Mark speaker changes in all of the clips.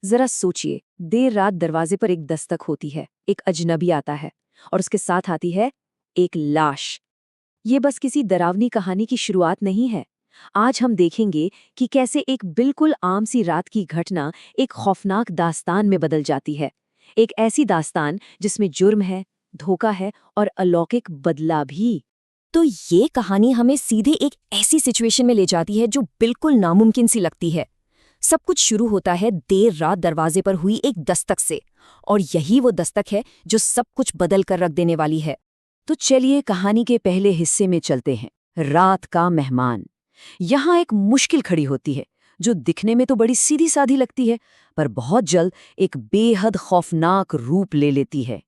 Speaker 1: जरा सोचिए, देर रात दरवाजे पर एक दस्तक होती है, एक अजनबी आता है और उसके साथ आती है एक लाश। ये बस किसी डरावनी कहानी की शुरुआत नहीं है। आज हम देखेंगे कि कैसे एक बिल्कुल आम सी रात की घटना एक खौफनाक दास्तान में बदल जाती है। एक ऐसी दास्तान जिसमें जुर्म है, धोखा है और अलौकिक बदला भी।
Speaker 2: तो ये कहानी हमें सीधे एक ऐसी सिचुएशन में ले जाती है जो बिल्कुल नामुमकिन सी लगती है। सब कुछ शुरू होता है देर रात दरवाजे पर हुई एक दस्तक से, और यही वो दस्तक है जो सब कुछ बदल कर रख देने वाली है।
Speaker 1: तो चलिए कहानी के पहले हिस्से में चलते हैं। रात का मेहमान। यहाँ एक मुश्किल खड़ी होती है जो दिखने में तो बड़ी सीधी साधी लगती है, पर बहुत जल्द एक बेहद खौफनाक रूप ले लेती है।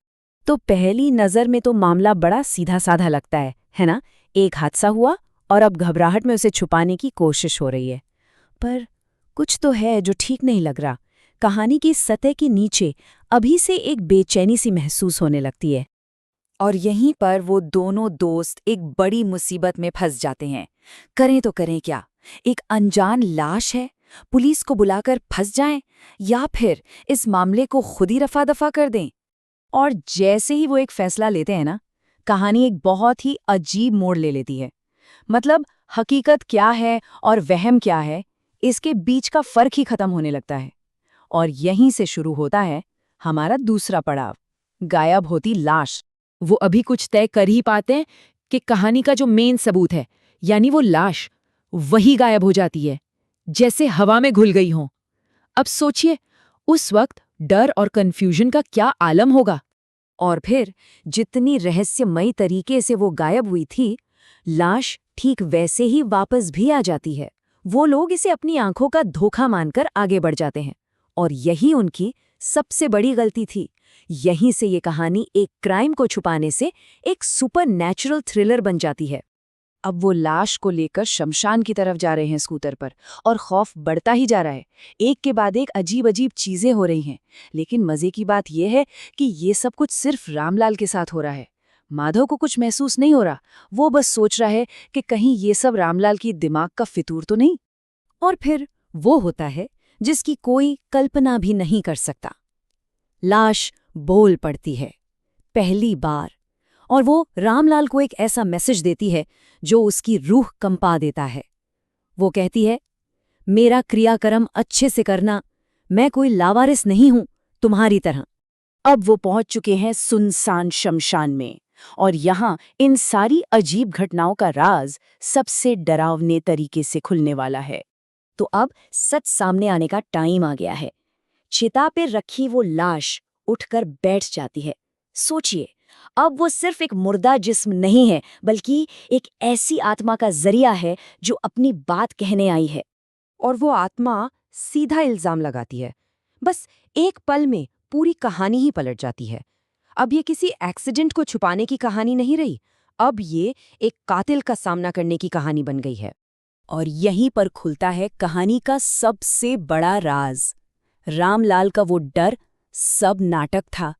Speaker 2: तो पहली नज़र में तो मामला बड़ा सीधा साधा लगता है ना? एक हादसा हुआ और अब घबराहट में उसे छुपाने की कोशिश हो रही है। पर कुछ तो है जो ठीक नहीं लग रहा। कहानी की सतह के नीचे अभी से एक बेचैनी सी महसूस होने लगती है।
Speaker 3: और यहीं पर वो दोनों दोस्त एक बड़ी मुसीबत में फंस जाते हैं। करें तो करें क्या? एक अनजान लाश है, पुलिस को बुलाकर फंस जाएं, या फिर इस मामले को खुद ही रफा दफा कर दें?
Speaker 2: और जैसे ही वो एक फैसला लेते हैं ना, कहानी एक बहुत ही अजीब मोड़ ले लेती है। मतलब हकीकत क्या है और वहम क्या है, इसके बीच का फर्क ही खत्म होने लगता है। और यहीं से शुरू होता है हमारा दूसरा पड़ाव, गायब होती लाश। वो अभी कुछ तय कर ही पाते हैं कि कहानी का जो मेन सबूत है, यानी वो लाश, वही गायब हो जाती है, जैसे हवा में घुल गई हो। अब सोचिए, उस वक्त डर और कन्फ्यूजन का क्या आलम होगा।
Speaker 1: और फिर जितनी रहस्यमयी तरीके से वो गायब हुई थी, लाश ठीक वैसे ही वापस भी आ जाती है। वो लोग इसे अपनी आंखों का धोखा मानकर आगे बढ़ जाते हैं, और यही उनकी सबसे बड़ी गलती थी। यहीं से ये कहानी एक क्राइम को छुपाने से एक सुपरनैचुरल थ्रिलर बन जाती है। अब वो लाश को लेकर शमशान की तरफ जा रहे हैं स्कूटर पर, और खौफ बढ़ता ही जा रहा है। एक के बाद एक अजीब अजीब चीजें हो रही हैं। लेकिन मजे की बात यह है कि ये सब कुछ सिर्फ रामलाल के साथ हो रहा है। माधव को कुछ महसूस नहीं हो रहा। वो बस सोच रहा है कि कहीं ये सब रामलाल की दिमाग का फितूर तो नहीं।
Speaker 2: और फिर वो होता है जिसकी कोई कल्पना भी नहीं कर सकता। लाश बोल पड़ती है, पहली बार। और वो रामलाल को एक ऐसा मैसेज देती है जो उसकी रूह कंपा देता है। वो कहती है, मेरा क्रियाकर्म अच्छे से करना, मैं कोई लावारिस नहीं हूं तुम्हारी तरह।
Speaker 1: अब वो पहुंच चुके हैं सुनसान शमशान में, और यहाँ इन सारी अजीब घटनाओं का राज सबसे डरावने तरीके से खुलने वाला है। तो अब सच सामने आने का टाइम आ गया है। चिता पे रखी वो लाश उठकर बैठ जाती है। सोचिए, अब वो सिर्फ एक मुर्दा जिस्म नहीं है, बल्कि एक ऐसी आत्मा का जरिया है जो अपनी बात कहने आई है।
Speaker 3: और वो आत्मा सीधा इल्जाम लगाती है। बस एक पल में पूरी कहानी ही पलट जाती है। अब ये किसी एक्सीडेंट को छुपाने की कहानी नहीं रही, अब ये एक कातिल का सामना करने की कहानी बन गई है।
Speaker 2: और यहीं पर खुलता है कहानी का सबसे बड़ा राज। रामलाल का वो डर सब नाटक था।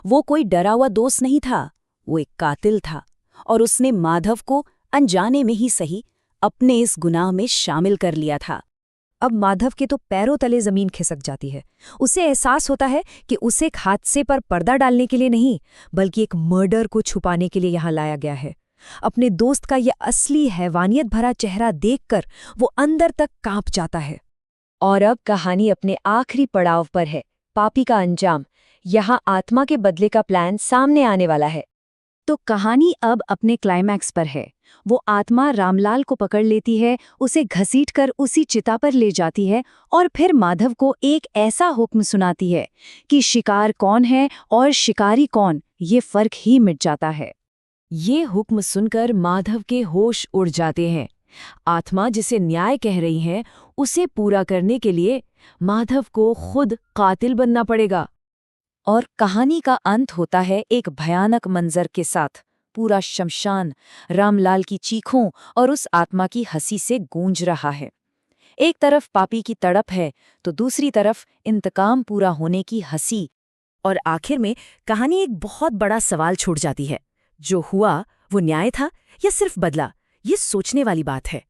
Speaker 2: वो कोई डरा हुआ दोस्त नहीं था, वो एक कातिल था, और उसने माधव को अनजाने में ही सही अपने इस गुनाह में शामिल कर लिया था।
Speaker 1: अब माधव के तो पैरों तले जमीन खिसक जाती है। उसे एहसास होता है कि उसे एक हादसे पर पर्दा डालने के लिए नहीं, बल्कि एक मर्डर को छुपाने के लिए यहाँ लाया गया है। अपने दोस्त का ये असली हैवानियत भरा चेहरा देखकर वो अंदर तक कांप जाता है। और अब कहानी अपने आखिरी पड़ाव पर है, पापी का अंजाम। यहाँ आत्मा के बदले का प्लान सामने आने वाला है। तो कहानी अब अपने क्लाइमैक्स पर है। वो आत्मा रामलाल को पकड़ लेती है, उसे घसीटकर उसी चिता पर ले जाती है, और फिर माधव को एक ऐसा हुक्म सुनाती है कि शिकार कौन है और शिकारी कौन, ये फर्क ही मिट जाता है।
Speaker 2: ये हुक्म सुनकर माधव के होश उड़ जाते हैं। आत्मा जिसे न्याय कह रही है, उसे पूरा करने के लिए माधव को खुद कातिल बनना पड़ेगा।
Speaker 1: और कहानी का अंत होता है एक भयानक मंजर के साथ। पूरा शमशान रामलाल की चीखों और उस आत्मा की हंसी से गूंज रहा है। एक तरफ पापी की तड़प है, तो दूसरी तरफ इंतकाम पूरा होने की हंसी। और आखिर में कहानी एक बहुत बड़ा सवाल छोड़ जाती है, जो हुआ वो न्याय था या सिर्फ बदला? ये सोचने वाली बात है।